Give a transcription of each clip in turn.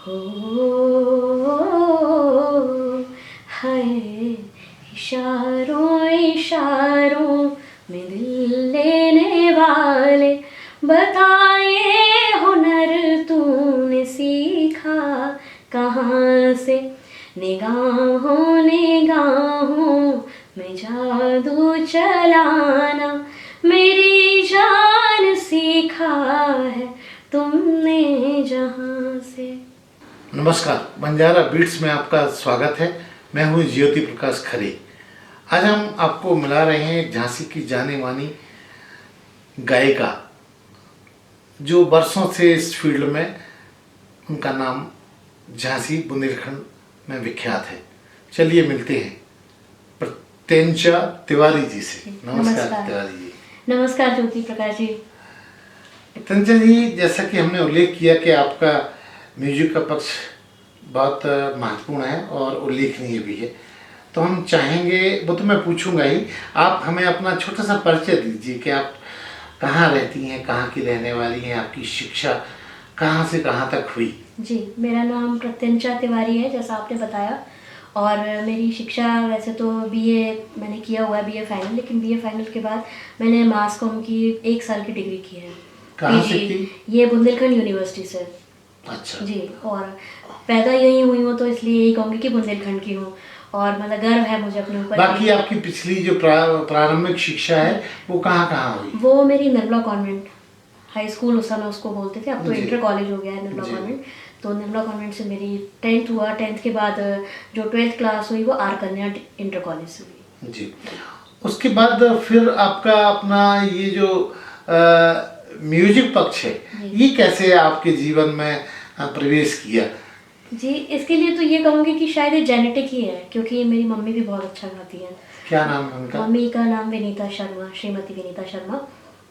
हो हाय, इशारों इशारों में दिल लेने वाले, बताए हुनर तूने सीखा कहाँ से। निगाहों निगाहों में जादू चलाना, मेरी जान सीखा है तुमने जहाँ से। नमस्कार, बंजारा बीट्स में आपका स्वागत है। मैं हूँ ज्योति प्रकाश खरे। आज हम आपको मिला रहे हैं झांसी की जाने मानी गायिका, जो वर्षों से इस फील्ड में, उनका नाम झांसी बुंदेलखंड में विख्यात है। चलिए मिलते हैं प्रत्यंचा तिवारी जी से। नमस्कार तिवारी जी। नमस्कार ज्योति प्रकाश जी। प्रत्यंचा जी, जैसा कि हमने उल्लेख किया कि आपका म्यूजिक का पक्ष बहुत महत्वपूर्ण है और उल्लेखनीय भी है, तो हम चाहेंगे, वो तो मैं पूछूंगा ही, आप हमें अपना छोटा सा परिचय दीजिए कि आप कहाँ रहती हैं, कहाँ की रहने वाली हैं, आपकी शिक्षा कहाँ से कहाँ तक हुई। जी, मेरा नाम प्रत्यंचा तिवारी है, जैसा आपने बताया। और मेरी शिक्षा वैसे तो बीए मैंने किया हुआ है, बीए फाइनल, लेकिन बीए फाइनल के बाद मैंने मास कॉम की 1 साल की डिग्री की है। कहाँ से की? ये बुंदेलखंड यूनिवर्सिटी से। अच्छा जी, और पैदा यहीं हुई हूँ, तो इसलिए यही कहूँगी कि बुंदेलखंड की हूँ, और मतलब गर्व है मुझे अपने ऊपर। बाकी आपकी पिछली जो प्रारंभिक शिक्षा है वो कहाँ कहाँ हुई? वो मेरी निर्मला कॉन्वेंट हाई स्कूल, उस समय उसको बोलते थे, अब तो इंटर कॉलेज हो गया है निर्मला कॉन्वेंट। तो निर्मला कॉन्वेंट से मेरी 10th हुआ। 10th के बाद जो 12th क्लास हुई वो आर कन्या इंटर कॉलेज से हुई। जी, उसके बाद फिर आपका अपना ये जो म्यूजिक पक्ष है, ये कैसे आपके जीवन में प्रवेश किया? जी, इसके लिए तो ये कहूँगी कि शायद ये जेनेटिक ही है, क्योंकि मेरी मम्मी भी बहुत अच्छा गाती है। क्या नाम है उनका? मम्मी का नाम विनीता शर्मा, श्रीमती विनीता शर्मा।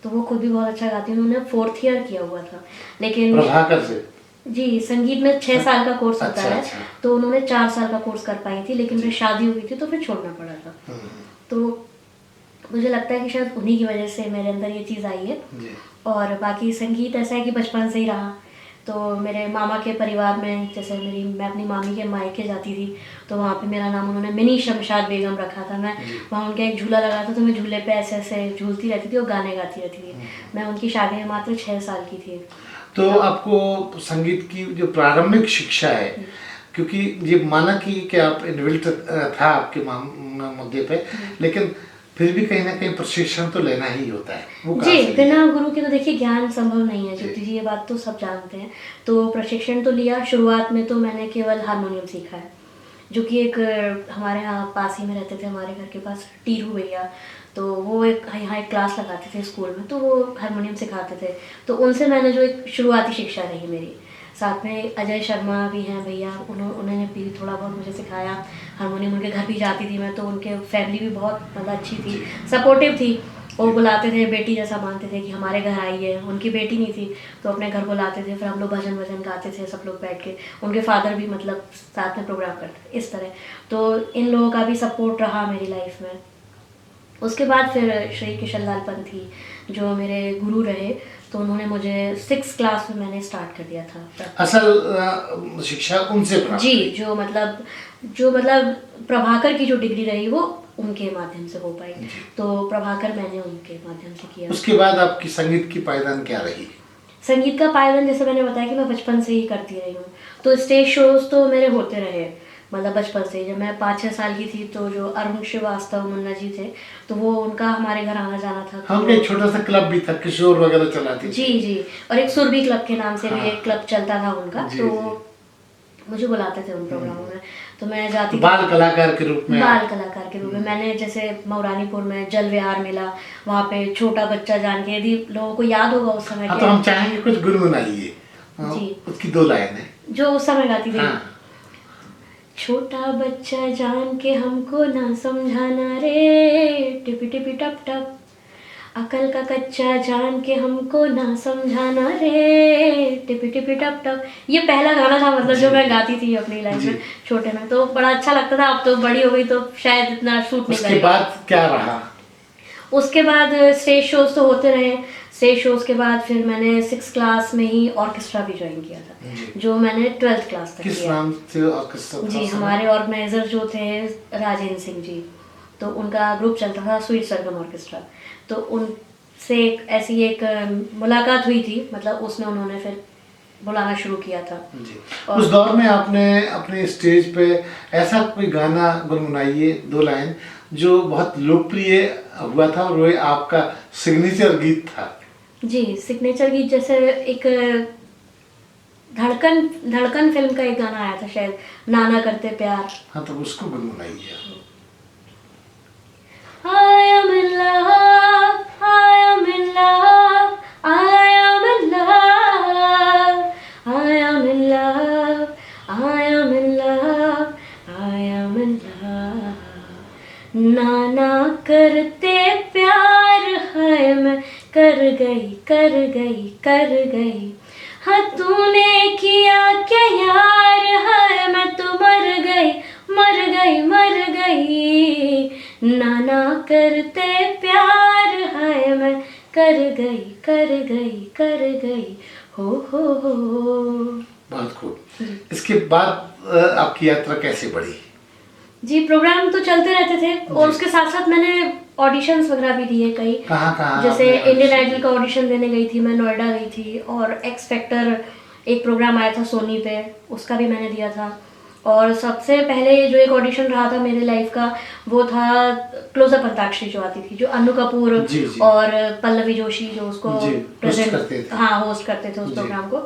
तो वो खुद भी बहुत अच्छा गाती है। उन्होंने 4th ईयर किया हुआ था, लेकिन प्रभाकर से। जी, संगीत में 6 साल का कोर्स होता है। अच्छा। तो उन्होंने 4 साल का कोर्स कर पाई थी, लेकिन फिर शादी हुई थी तो फिर छोड़ना पड़ा था। तो मुझे लगता है कि शायद उन्हीं की वजह से मेरे अंदर ये चीज़ आई है। और बाकी संगीत ऐसा है कि बचपन से ही रहा। तो मेरे मामा के परिवार में, जैसे मैं अपनी मामी के मायके जाती थी, तो वहाँ पे मेरा नाम उन्होंने मिनी शमशाद बेगम रखा था। मैं वहाँ उनका एक झूला लगा था, तो मैं झूले पे ऐसे ऐसे झूलती रहती थी और गाने गाती रहती थी। मैं उनकी शादी में मात्र 6 साल की थी। तो आपको संगीत की जो प्रारंभिक शिक्षा है, क्योंकि ये माना कि आप इनबिल्ट था आपके मुद्दे पे, लेकिन फिर भी कहीं ना कहीं प्रशिक्षण तो लेना ही होता है। वो जी, बिना गुरु के तो देखिए ज्ञान संभव नहीं है ज्योति जी, ये बात तो सब जानते हैं। तो प्रशिक्षण तो लिया। शुरुआत में तो मैंने केवल हारमोनियम सीखा है, जो कि एक हमारे यहाँ पास ही में रहते थे, हमारे घर के पास टीरू भैया। तो वो यहाँ एक क्लास लगाते थे स्कूल में, तो वो हारमोनियम सिखाते थे। तो उनसे मैंने जो एक शुरुआती शिक्षा रही मेरी। साथ में अजय शर्मा भी हैं भैया, उन्होंने भी थोड़ा बहुत मुझे सिखाया। हारमोनियम उनके घर भी जाती थी मैं, तो उनके फैमिली भी बहुत मतलब अच्छी थी, सपोर्टिव थी। वो बुलाते थे, बेटी जैसा मानते थे कि हमारे घर आई है। उनकी बेटी नहीं थी तो अपने घर बुलाते थे, फिर हम लोग भजन वजन गाते थे सब लोग बैठ के। उनके फादर भी मतलब साथ में प्रोग्राम करते थे, इस तरह। तो इन लोगों का भी सपोर्ट रहा मेरी लाइफ में। उसके बाद फिर श्री किशन लाल पंथी जो मेरे गुरु रहे, तो उन्होंने मुझे 6th क्लास में मैंने स्टार्ट कर दिया था। असल शिक्षा उनसे प्राप्त? जी, जो मतलब प्रभाकर की जो डिग्री रही वो उनके माध्यम से हो पाई। तो प्रभाकर मैंने उनके माध्यम से किया। उसके बाद आपकी संगीत की पायदान क्या रही? संगीत का पायदान जैसे मैंने बताया कि मैं बचपन से ही करती रही हूँ। तो स्टेज शोज तो मेरे होते रहे, मतलब बचपन से। जब मैं 5-6 साल की थी, तो जो अरुण श्रीवास्तव मुन्ना जी थे, तो वो उनका हमारे घर आना जाना था। हाँ, एक छोटा सा क्लब भी था, किशोर वगैरह चलाती थी। जी, और एक सुरभि क्लब के नाम से भी एक क्लब चलता था उनका। तो मुझे बुलाते थे उन प्रोग्रामों में, तो मैं जाती थी बाल कलाकार के रूप में। मैंने जैसे मौरानीपुर में जल विहार मेला, वहाँ पे छोटा बच्चा जान के, यदि लोगों को याद होगा उस समय। तो हम चाहेंगे कुछ गुनगुनाइए जी, उसकी 2 लाइनें जो उस समय गाती थी। छोटा बच्चा जान के हमको ना समझाना रे, टिपी टिपी टप टप, अकल का कच्चा जान के हमको ना समझाना रे, टिपी टिपी टप टप। ये पहला गाना था मतलब जो मैं गाती थी अपनी लाइफ में छोटे में, तो बड़ा अच्छा लगता था। अब तो बड़ी हो गई तो शायद इतना शूट नहीं करेगा। उसके बाद क्या रहा? उसके बाद स्टेज शोज तो होते रहे। स्टेज शोज के बाद फिर मैंने 6 क्लास में ही ऑर्केस्ट्रा भी ज्वाइन किया था, जी। जो मैंने 12th क्लास तक किस किया। नाम से ऑर्केस्ट्रा था जी, उस समय? हमारे ऑर्गेनाइजर जो थे राजेंद्र सिंह जी, तो उनका ग्रुप चलता था स्वीट सरगम ऑर्केस्ट्रा। तो उनसे ऐसी एक मुलाकात हुई थी, मतलब उसमें उन्होंने फिर बुलाना शुरू किया था। जी। और- उस दौर में आपने अपने स्टेज पे ऐसा कोई गाना गुनगुनाइए 2 लाइन जो बहुत लोकप्रिय हुआ था और वो आपका सिग्नेचर गीत था। जी, सिग्नेचर गीत जैसे एक धड़कन धड़कन फिल्म का एक गाना आया था शायद, नाना करते प्यार। हाँ, तो उसको गुनगुनाइए। I am in love, I am in love, I am in love, I am in love, I am in love, I am in love. नाना करते प्यार है, मैं कर गई कर गई कर गई। हाँ तूने किया क्या यार है, मैं तो मर गई मर गई मर गई। नाना करते प्यार है, मैं कर गई कर गई कर गई। हो बहुत खूब। इसके बाद आपकी यात्रा कैसे बढ़ी? जी, प्रोग्राम तो चलते रहते थे और उसके साथ साथ मैंने ऑडिशंस वगैरह भी दिए कई। कहाँ जैसे आपने इंडियन audition आइडल का ऑडिशन देने गई थी मैं, नोएडा गई थी। और एक्स फैक्टर एक प्रोग्राम आया था सोनी पे, उसका भी मैंने दिया था। और सबसे पहले जो एक ऑडिशन रहा था मेरे लाइफ का, वो था क्लोजअप अंताक्षरी जो आती थी, जो अन्नू कपूर जी, जी। और पल्लवी जोशी जो उसको जी, host करते थे। हाँ, होस्ट करते थे उस जी। प्रोग्राम को।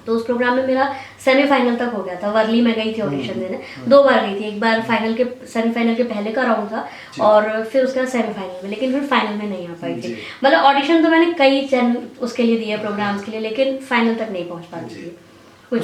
तो उस प्रोग्राम में मेरा सेमीफाइनल तक हो गया था। वर्ली में गई थी ऑडिशन देने, 2 बार गई थी। एक बार फाइनल के सेमीफाइनल के पहले का राउंड था जी। और फिर उसके बाद सेमीफाइनल में, लेकिन फिर फाइनल में नहीं आ पाई थी। जी। मतलब ऑडिशन तो मैंने कई चैनल उसके लिए दिए, प्रोग्राम्स के लिए, लेकिन फाइनल तक नहीं पहुंच पाती जी। थी कुछ।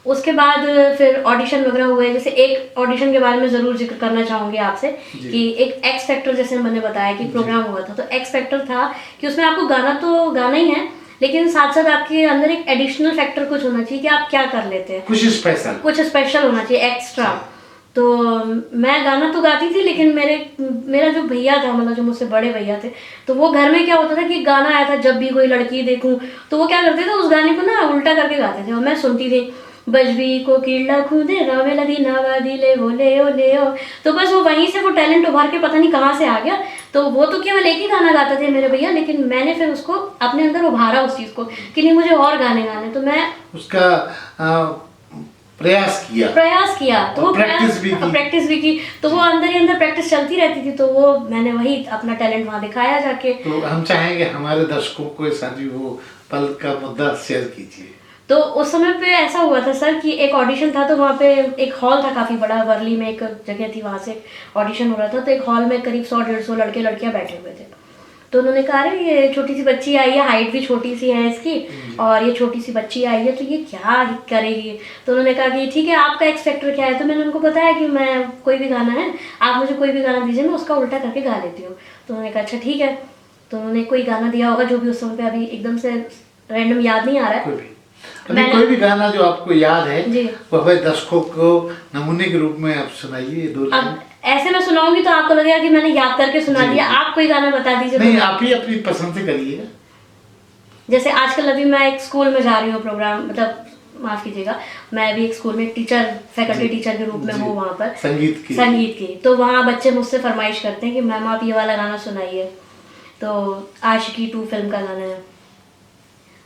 उसके बाद फिर ऑडिशन वगैरह हुए। जैसे एक ऑडिशन के बारे में ज़रूर जिक्र करना चाहूँगी आपसे जी। कि एक एक्स फैक्टर, जैसे मैंने बताया कि प्रोग्राम हुआ था, तो एक्स फैक्टर था कि उसमें आपको गाना तो गाना ही है, लेकिन साथ साथ आपके अंदर एक एडिशनल फैक्टर कुछ होना चाहिए कि आप क्या कर लेते हैं, कुछ स्पेशल कुछ स्पेशल होना चाहिए, एक्स्ट्रा। तो मैं गाना तो गाती थी, लेकिन मेरा जो भैया था, मतलब जो मुझसे बड़े भैया थे, तो वो घर में क्या होता था कि गाना आया था, जब भी कोई लड़की देखूं तो वो क्या करते थे, उस गाने को ना उल्टा करके गाते थे और मैं सुनती थी। बजबी को कीड़ा खूदे रावे लदी नावादी ले वो ले ओ ले ओ। तो बस वो वहीं से वो टैलेंट उभार के पता नहीं कहाँ से आ गया। तो वो तो केवल एक ही गाना गाते थे मेरे भैया, लेकिन मैंने फिर उसको अपने अंदर उभारा उस चीज़ को कि नहीं, मुझे और गाने गाने। तो मैं उसका प्रयास किया तो वो प्रैक्टिस भी की। तो वो अंदर ही अंदर प्रैक्टिस चलती रहती थी। तो वो मैंने वही अपना टैलेंट वहाँ दिखाया जाके। तो हम चाहेंगे हमारे दर्शकों को साथ भी वो पल का मुद्दा शेयर कीजिए। तो उस समय पे ऐसा हुआ था सर कि एक ऑडिशन था, तो वहाँ पे एक हॉल था काफ़ी बड़ा, वर्ली में एक जगह थी, वहाँ से ऑडिशन हो रहा था। तो एक हॉल में करीब 100-150 लड़के लड़कियाँ बैठे हुए थे। तो उन्होंने कहा अरे ये छोटी सी बच्ची आई है, हाइट भी छोटी सी है इसकी, और ये छोटी सी बच्ची आई है तो ये क्या करेगी। तो उन्होंने कहा कि ठीक है, आपका एक्स फैक्टर क्या है। तो मैंने उनको बताया कि मैं कोई भी गाना है, आप मुझे कोई भी गाना दीजिए, मैं उसका उल्टा करके गा लेती हूँ। तो उन्होंने कहा अच्छा ठीक है। तो उन्होंने कोई गाना दिया होगा जो भी उस समय पे अभी एकदम से रैंडम याद नहीं आ रहा है। कोई भी गाना जो आपको याद है जी, वो हमारे दर्शकों को नमूने के रूप में आप सुनाइए 2 लाइन। अब ऐसे मैं सुनाऊंगी तो आपको लगेगा कि मैंने याद करके सुना दिया। आप कोई गाना बता दीजिए। नहीं, आप ही अपनी पसंद से करिएगा। जैसे आजकल अभी मैं एक स्कूल में जा रही हूँ प्रोग्राम, मतलब माफ कीजिएगा, मैं अभी एक स्कूल में टीचर, फैकल्टी टीचर के रूप में हूँ वहाँ पर, संगीत की। तो वहाँ बच्चे मुझसे फरमाइश करते हैं कि मैम आप ये वाला गाना सुनाइए। तो आशिकी 2 फिल्म का गाना है,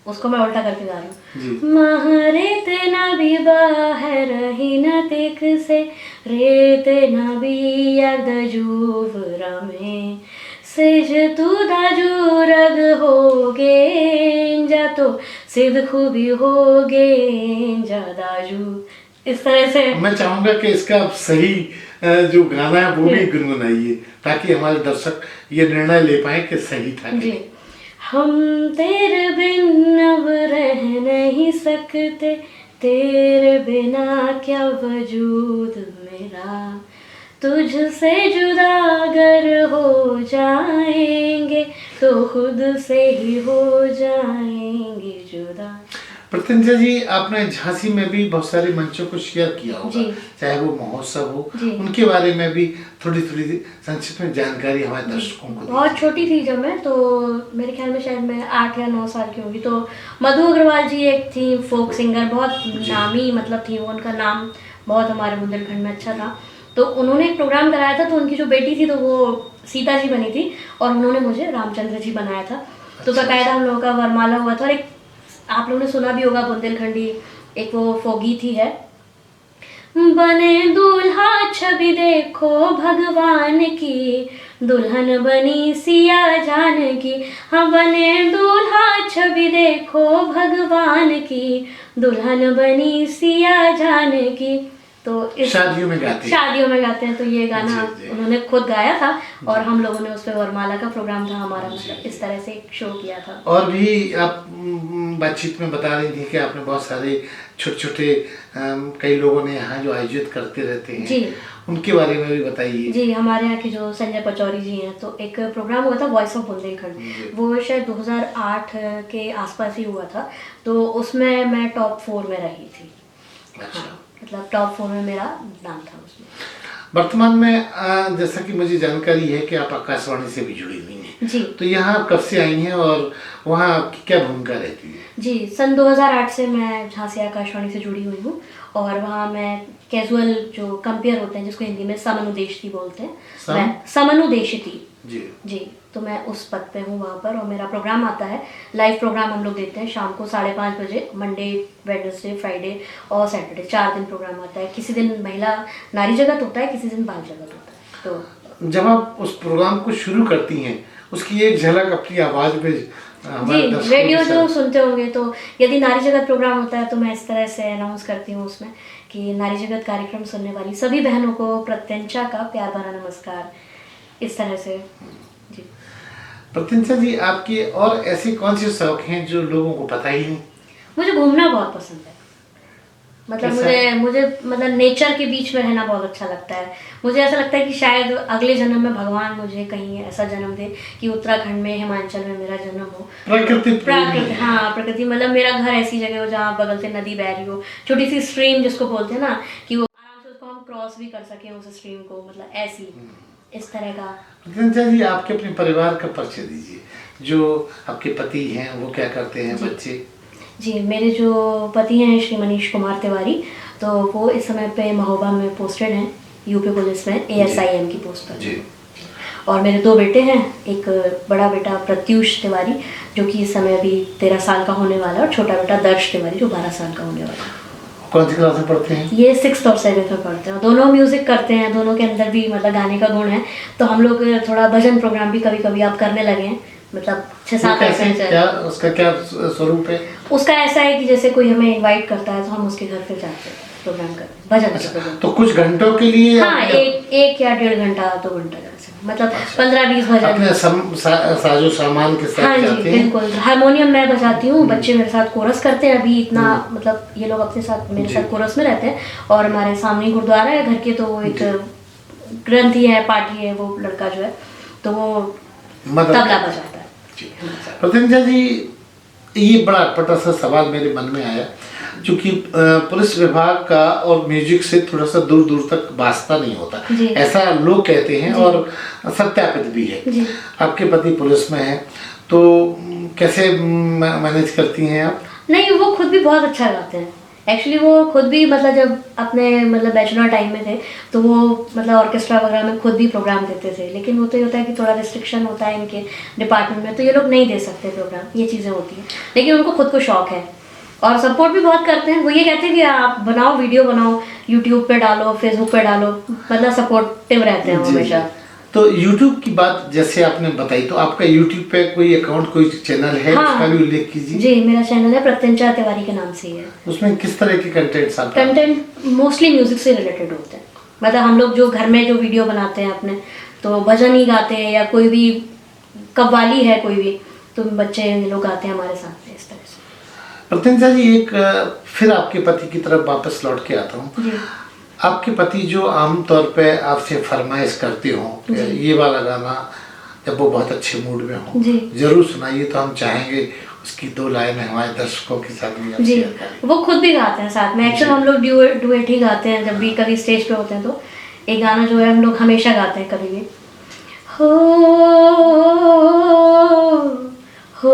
उसको मैं उल्टा करके गा रही हूँ। महरेत नबी बाहर ही न तेक से रेत नबी यद जूवरा में सेज तू दाजू रग होगे जा तो सिद्ध खूबी होगे जा दाजू। इस तरह से मैं चाहूंगा कि इसका आप सही जो गाना है वो भी गुनगुनाइए ताकि हमारे दर्शक ये निर्णय ले पाए कि सही था। जी, हम तेरे बिन अब रह नहीं सकते, तेरे बिना क्या वजूद मेरा, तुझसे जुदा अगर हो जाएंगे तो खुद से ही हो जाएंगे जुदा। प्रत्यंचा जी, आपने झांसी में भी बहुत सारे मंचों को शेयर किया होगा, जी। चाहे वो महोत्सव हो, जी। उनके बारे में भी थोड़ी थोड़ी संक्षिप्त में जानकारी हमारे दर्शकों को बहुत दीजिए। छोटी थी जब मैं, तो मेरे ख्याल में शायद मैं 8 या 9 साल की होंगी। तो मधु अग्रवाल जी एक थी फोक सिंगर, बहुत नामी मतलब थी वो, उनका नाम बहुत हमारे बुंदेलखंड में अच्छा था। तो उन्होंने एक प्रोग्राम कराया था, तो उनकी जो बेटी थी तो वो सीता जी बनी थी और उन्होंने मुझे रामचंद्र जी बनाया था। तो अच्छा। बाकायदा हम लोगों का वरमाला हुआ था। और एक आप लोगों ने सुना भी होगा बुंदेलखंडी एक वो फोगी थी है, बने दूल्हा छवि देखो भगवान की, दुल्हन बनी सिया जान की। हाँ, बने दूल्हा छवि देखो भगवान की, दुल्हन बनी सिया जान की। तो शादियों में गाते हैं। शादियों में गाते हैं। तो ये गाना जी, जी। उन्होंने खुद गाया था और हम लोगों ने उस पर वरमाला का प्रोग्राम था हमारा, मतलब इस तरह से एक शो किया था। और भी आप बातचीत में बता रही थी कि आपने बहुत सारे छोटे छोटे कई लोगों ने यहाँ जो आयोजित करते रहते हैं, जी। उनके बारे में भी बताइए। जी, हमारे यहाँ के जो संजय पचौरी जी हैं, तो एक प्रोग्राम हुआ था वॉइस ऑफ बुंदेलखंड, वो शायद 2008 के आसपास ही हुआ था। तो उसमें मैं टॉप 4 में रही थी। अच्छा। हाँ, मतलब टॉप 4 में मेरा नाम था उसमें। वर्तमान में जैसा कि मुझे जानकारी है कि आप आकाशवाणी से भी जुड़ी हुई हैं, जी। तो यहाँ आप कब से आई हैं और वहाँ आपकी क्या भूमिका रहती है? जी, सन 2008 से मैं झांसी आकाशवाणी से जुड़ी हुई हूँ और वहाँ मैं कैजुअल जो कंपेयर होते हैं, जिसको हिंदी में समनुदेशिती बोलते हैं, मैं समनुदेशिती जी, तो मैं उस पद पे हूँ वहाँ पर। और मेरा प्रोग्राम आता है, लाइव प्रोग्राम हम लोग देते हैं शाम को 5:30 बजे, मंडे, वेडनेसडे, फ्राइडे और सैटरडे, 4 दिन प्रोग्राम आता है। किसी दिन महिला नारी जगत होता है, किसी दिन बाल जगत होता है। तो जब आप उस प्रोग्राम को शुरू करती हैं, उसकी एक झलक अपनी आवाज़ में जी, रेडियो जो सुनते होंगे, तो यदि नारी जगत प्रोग्राम होता है तो मैं इस तरह से अनाउंस करती हूँ उसमें कि नारी जगत कार्यक्रम सुनने वाली सभी बहनों को प्रत्यंचा का प्यार भरा नमस्कार, इस तरह से। जी। प्रत्यंचा जी, आपके और ऐसे कौन से शौक हैं जो लोगों को पता ही नहीं? मुझे घूमना बहुत पसंद है। मतलब मुझे मतलब नेचर के बीच में रहना बहुत अच्छा लगता है। मुझे ऐसा लगता है कि शायद अगले जन्म में भगवान मुझे कहीं ऐसा जन्म दे कि उत्तराखंड में, हिमाचल में मेरा जन्म हो। प्रकृति, हाँ, प्रकृति मतलब मेरा घर ऐसी जगह हो जहाँ बगल से नदी बह रही हो, छोटी सी स्ट्रीम जिसको बोलते हैं ना, कि वो आराम से उसको हम क्रॉस भी कर सकें उस स्ट्रीम को, मतलब ऐसी इस तरह का। प्रत्यंचा जी, आपके अपने परिवार का परिचय दीजिए। जो आपके पति हैं वो क्या करते हैं, बच्चे? जी, मेरे जो पति हैं श्री मनीष कुमार तिवारी, तो वो इस समय पे महोबा में पोस्टेड हैं, यूपी पुलिस में ASIM की पोस्ट पर। जी। और मेरे 2 बेटे हैं, एक बड़ा बेटा प्रत्युष तिवारी जो कि इस समय अभी 13 साल का होने वाला है, और छोटा बेटा दर्श तिवारी जो 12 साल का होने वाला है। कौन सी क्लास में पढ़ते हैं? ये 6th और 7th में पढ़ते हैं। दोनों म्यूजिक करते हैं, दोनों के अंदर भी मतलब गाने का गुण है। तो हम लोग थोड़ा भजन प्रोग्राम भी कभी कभी आप करने लगे हैं, मतलब 6-7 कैसे, क्या उसका क्या स्वरूप है? उसका ऐसा है कि जैसे कोई हमें इनवाइट करता है तो हम उसके घर पे जाते हैं, प्रोग्राम करते हैं, भजन का प्रोग्राम। तो कुछ घंटों के लिए? हाँ, एक या 1.5 घंटा 2 घंटा जैसे, मतलब 15-20 भजन अपने साजो सामान के साथ हाँ जी, जाते हैं? बिल्कुल। हारमोनियम मैं बजाती हूँ, बच्चे मेरे साथ कोरस करते हैं। अभी इतना मतलब ये लोग अपने साथ मेरे साथ कोरस में रहते हैं। और हमारे सामने गुरुद्वारा है घर के, तो वो एक ग्रंथी है, पाठी है, वो लड़का जो है, तो वो तबला बजाता है। प्रत्यंचा जी, ये बड़ा अटपटा सा सवाल मेरे मन में आया, क्योंकि पुलिस विभाग का और म्यूजिक से थोड़ा सा दूर दूर तक वास्ता नहीं होता, ऐसा लोग कहते हैं और सत्यापित भी है। आपके पति पुलिस में है, तो कैसे मैनेज करती हैं आप? नहीं, वो खुद भी बहुत अच्छा गाते हैं। एक्चुअली वो खुद भी मतलब जब अपने मतलब बैचलर टाइम में थे तो वो मतलब ऑर्केस्ट्रा वगैरह में खुद भी प्रोग्राम देते थे। लेकिन वो तो ये होता है कि थोड़ा रिस्ट्रिक्शन होता है इनके डिपार्टमेंट में, तो ये लोग नहीं दे सकते प्रोग्राम, ये चीज़ें होती हैं। लेकिन उनको खुद को शौक है और सपोर्ट भी बहुत करते हैं। वो ये कहते हैं कि आप बनाओ, वीडियो बनाओ, यूट्यूब पे डालो, फेसबुक पे डालो, मतलब सपोर्टिव रहते हैं हमेशा। तो YouTube की बात जैसे आपने बताई, तो आपका YouTube पे कोई अकाउंट, कोई चैनल है? हाँ, उसका भी उल्लेख कीजिए। जी, मेरा चैनल है प्रत्यंचा तिवारी के नाम से ही है। उसमें किस तरह के कंटेंट मोस्टली म्यूजिक से रिलेटेड होते हैं। मतलब हम लोग जो घर में जो वीडियो बनाते हैं अपने, तो भजन ही गाते हैं या कोई भी कव्वाली है कोई भी, तो बच्चे लोग गाते हैं हमारे साथ में, इस तरह से। प्रत्यंचा जी, एक फिर आपके पति की तरफ वापस लौट के आता हूँ। आपके पति जो आमतौर पे आपसे फरमाइश करते हो ये वाला गाना, जब वो बहुत अच्छे मूड में हो, जरूर सुनाइए, तो हम चाहेंगे उसकी 2 लाइनें हमारे दर्शकों के साथ भी आप जी, शेयर करें। वो खुद भी गाते हैं साथ में। एक्चुअली हम लोग डुएट ही गाते हैं जब भी कभी स्टेज पे होते हैं। तो एक गाना जो है हम लोग हमेशा गाते हैं कभी भी। हो हो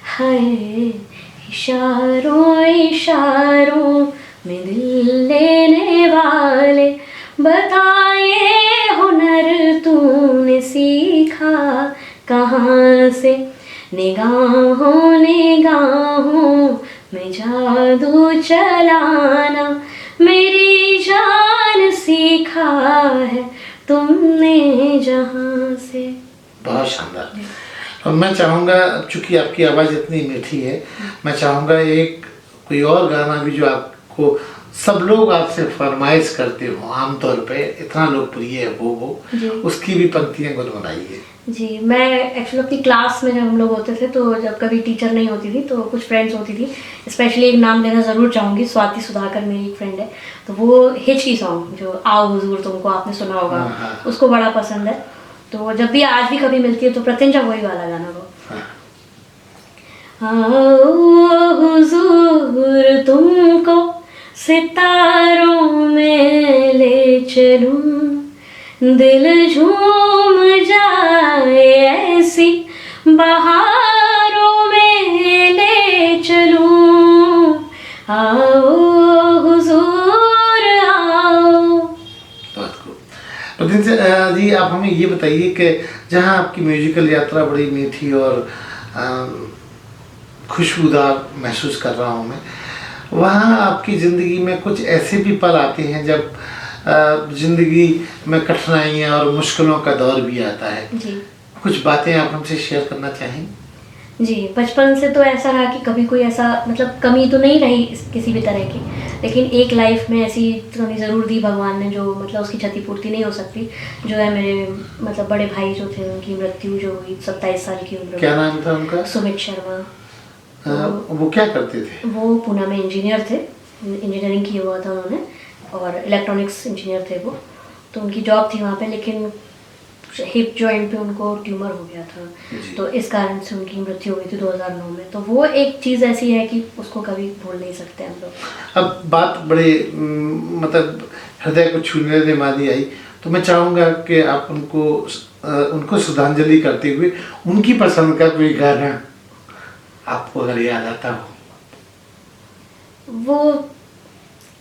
हाय, इशारों इशारों में दिल लेने वाले, बताए हुनर तूने सीखा कहाँ से, निगाहों निगाहों में जादू चलाना मेरी जान सीखा है तुमने जहाँ से। बहुत शानदार। और मैं चाहूँगा, चूंकि आपकी आवाज़ इतनी मीठी है, मैं चाहूँगा एक कोई और गाना भी जो आपको सब लोग आपसे फरमाइश करते हो, आमतौर पे इतना लोकप्रिय है जी। वो उसकी भी पंक्तियाँ गुनगुनाइए। जी, मैं एक्चुअली अपनी क्लास में जब हम लोग होते थे, तो जब कभी टीचर नहीं होती थी तो कुछ फ्रेंड्स होती थी। स्पेशली एक नाम लेना ज़रूर चाहूँगी, स्वाति सुधाकर मेरी एक फ्रेंड है। तो वो हिचकी सॉन्ग जो आओ हुजूर तुमको आपने सुना होगा, हाँ। उसको बड़ा पसंद है। तो जब भी आज भी कभी मिलती है तो प्रत्यंचा वही वाला गाना वो, आओ हुजूर तुमको सितारों में ले चलूं, दिल झूम जाए ऐसी बहारों में ले चलूं, आओ हुजूर आओ। बहुत खूब। प्रतिन जी, आप हमें ये बताइए कि जहाँ आपकी म्यूजिकल यात्रा बड़ी मीठी और खुशबूदार महसूस कर रहा हूँ मैं, वहाँ आपकी ज़िंदगी में कुछ ऐसे भी पल आते हैं जब ज़िंदगी में कठिनाइयाँ और मुश्किलों का दौर भी आता है। जी कुछ बातें आप हमसे शेयर करना चाहें? जी, बचपन से तो ऐसा रहा कि कभी कोई ऐसा मतलब कमी तो नहीं रही किसी भी तरह की, लेकिन एक लाइफ में ऐसी कमी ज़रूर दी भगवान ने जो मतलब उसकी क्षतिपूर्ति नहीं हो सकती। जो है मेरे मतलब बड़े भाई जो थे उनकी मृत्यु जो हुई 27 साल की उम्र में। क्या नाम था उनका? सुमित शर्मा। वो क्या करते थे? वो पूना में इंजीनियर थे, इंजीनियरिंग किया हुआ था उन्होंने और इलेक्ट्रॉनिक्स इंजीनियर थे वो। तो उनकी जॉब थी वहाँ पे, लेकिन हिप जॉइंट पे उनको ट्यूमर हो गया था, तो इस कारण से उनकी मृत्यु हुई थी 2009 में। तो वो एक चीज़ ऐसी है कि उसको कभी भूल नहीं सकते हम लोग। अब बात बड़े मतलब हृदय को छूने वाली आई, तो मैं चाहूँगा कि आप उनको श्रद्धांजलि करते हुए उनकी पसंद का कोई गाना आपको अगर याद आता हो। वो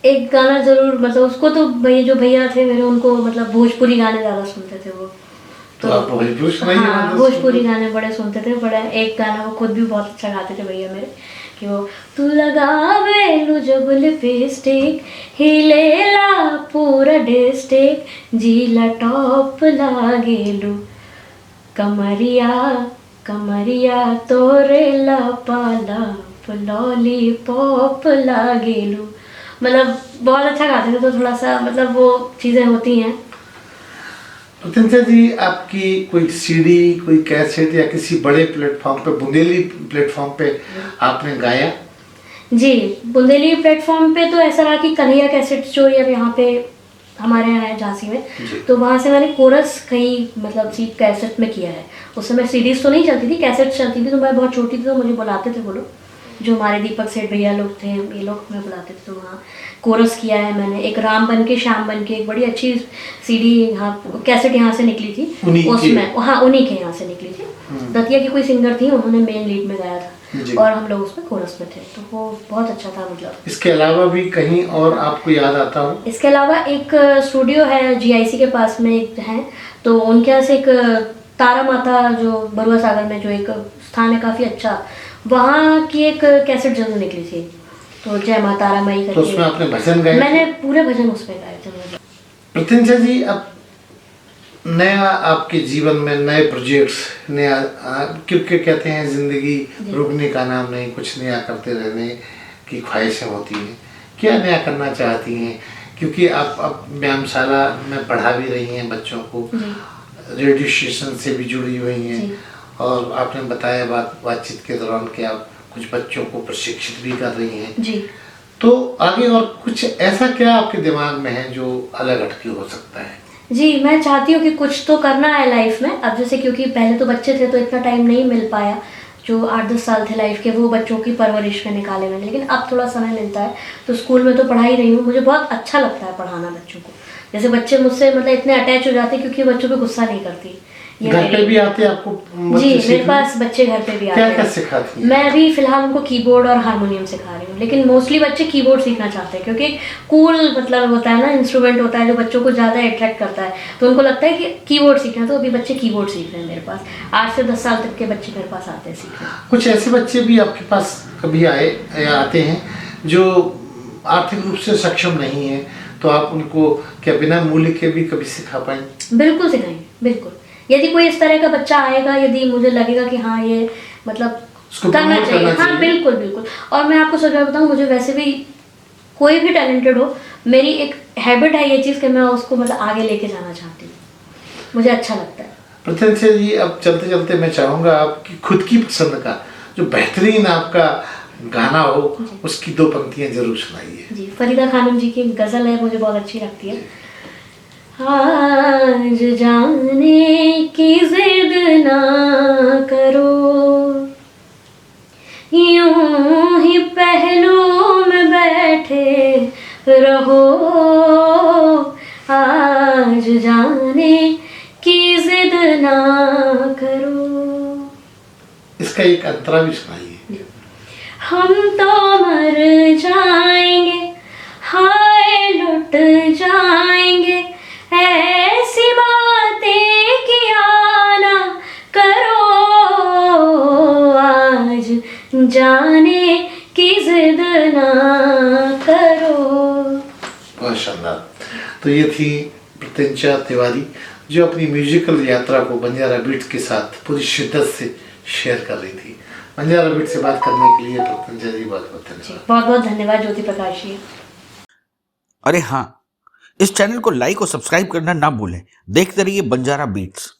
एक गाना ज़रूर, मतलब उसको तो जो भैया थे मेरे, उनको मतलब भोजपुरी गाने ज़्यादा सुनते थे वो। तो आप भोजपुरी सुनाइए। हाँ, भोजपुरी गाने बड़े सुनते थे। बड़ा एक गाना वो खुद भी बहुत अच्छा गाते थे भैया मेरे, कि वो तू लगावेलू जब लिपस्टिक हिलेला पूरा डिस्ट्रिक्ट, जीला टॉप लागेलू, कमरिया कमरिया तोरे लपाला लॉलीपॉप लागेलू। मतलब बहुत अच्छा गाते थे। तो थोड़ा सा मतलब वो चीज़ें होती हैं। प्रतिंचा जी, आपकी कोई सीडी, कोई कैसेट या किसी बड़े प्लेटफॉर्म पे, बुंदेली प्लेटफॉर्म पे आपने गाया? जी, बुंदेली प्लेटफॉर्म पे तो ऐसा रहा कि कन्हैया कैसेट स्टोर यहाँ पे हमारे यहाँ है झांसी में, तो वहाँ से मैंने कोरस कहीं मतलब सीट कैसेट में किया है। उस समय सीडीज तो नहीं चलती थी, कैसेट चलती थी। तो मैं बहुत छोटी थी तो मुझे बुलाते थे वो लोग, जो हमारे दीपक सेठ भैया लोग थे, ये लोग हमें बुलाते थे। तो वहाँ कोरस किया है मैंने। एक राम बन के श्याम बन के एक बड़ी अच्छी सीडी यहाँ कैसेट यहाँ से निकली थी उसमें, हाँ उन्हीं के यहाँ से निकली थी। दतिया की कोई सिंगर थी, उन्होंने मेन लीड में गाया था और हम लोग उसमें कोरस में थे। तो वो बहुत अच्छा था। मतलब इसके अलावा भी कहीं और आपको याद आता हो? इसके अलावा एक स्टूडियो है जीआईसी के पास में एक है, तो उनके यहाँ से एक तारा माता जो बरुआ सागर में जो एक स्थान है काफ़ी अच्छा, वहाँ की एक कैसेट जरूर निकली थी। तो जय माता तारा माई करके, तो उसमें आपने भजन गाए? मैंने पूरे भजन उसमें गाए थे। प्रतिंचा जी, अब नया आपके जीवन में नए प्रोजेक्ट्स, नया, क्योंकि कहते हैं जिंदगी रुकने का नाम नहीं, कुछ नया करते रहने की ख्वाहिशें होती हैं। क्या नया करना चाहती हैं? क्योंकि आप अब व्यायामशाला में पढ़ा भी रही हैं बच्चों को, रेडियो स्टेशन से भी जुड़ी हुई हैं, और आपने बताया बातचीत के दौरान कि आप कुछ बच्चों को प्रशिक्षित भी कर रही हैं जी। तो आगे और कुछ ऐसा क्या आपके दिमाग में है जो अलग हटके हो सकता है? जी, मैं चाहती हूँ कि कुछ तो करना है लाइफ में। अब जैसे क्योंकि पहले तो बच्चे थे तो इतना टाइम नहीं मिल पाया, जो 8-10 साल थे लाइफ के वो बच्चों की परवरिश में निकाले मैंने, लेकिन अब थोड़ा समय मिलता है। तो स्कूल में तो पढ़ा ही रही हूँ, मुझे बहुत अच्छा लगता है पढ़ाना बच्चों को। जैसे बच्चे मुझसे मतलब इतने अटैच हो जाते हैं क्योंकि बच्चों पे गुस्सा नहीं करती। ये घर पे मेरी भी आते हैं आपको जी, बच्चे मेरे सीखने? पास बच्चे घर पे भी आते क्या क्या हैं। सिखाती हैं? मैं अभी फ़िलहाल उनको कीबोर्ड और हारमोनियम सिखा रही हूँ, लेकिन मोस्टली बच्चे कीबोर्ड सीखना चाहते हैं क्योंकि कूल मतलब होता है ना, इंस्ट्रूमेंट होता है जो बच्चों को ज़्यादा अट्रैक्ट करता है, तो उनको लगता है कि कीबोर्ड सीखना है, तो अभी बच्चे कीबोर्ड सीख रहे हैं मेरे पास। 8 से 10 साल तक के बच्चे मेरे पास आते हैं सीखने। कुछ ऐसे बच्चे भी आपके पास कभी आए या आते हैं जो आर्थिक रूप से सक्षम नहीं है, तो आप उनको क्या बिना मूल्य के भी कभी सिखा पाएंगे? बिल्कुल सिखाएँगे, बिल्कुल। यदि कोई इस तरह का बच्चा आएगा, यदि मुझे लगेगा कि हाँ, ये मतलब उसको करना प्रमोट चाहिए। करना हाँ, चाहिए। बिल्कुल, बिल्कुल। और मैं आपको सच बात बताऊँ, मुझे वैसे भी कोई भी टैलेंटेड हो, मेरी एक हैबिट है ये चीज़ कि मैं उसको मतलब आगे लेके जाना चाहती हूँ। मुझे अच्छा लगता है। प्रत्यंशा जी, अब चलते चलते मैं चाहूँगा आपकी खुद की पसंद का जो बेहतरीन आपका गाना हो, उसकी 2 पंक्तियाँ जरूर सुनाइए। जी, फरीदा खानम जी की एक गज़ल है, मुझे बहुत अच्छी लगती है। आज जाने की ज़िद ना करो, यूं ही पहलू में बैठे रहो, आज जाने की ज़िद ना करो। इसका एक अंतरा भी सुनाइए। हम तो मर जाएंगे, हाय लुट जाएंगे, ऐसी बातें किया ना करो, आज जाने की जिद ना करो। बहुत शानदार। तो ये थी प्रत्यंशा तिवारी जो अपनी म्यूजिकल यात्रा को बंजारा बीट्स के साथ पूरी शिद्दत से शेयर कर रही थी। बंजारा बीट से बात करने के लिए प्रत्यंशा जी बहुत बहुत धन्यवाद। बहुत बहुत धन्यवाद ज्योति प्रकाश जी। अरे हाँ, इस चैनल को लाइक और सब्सक्राइब करना ना भूलें। देखते रहिए बंजारा बीट्स।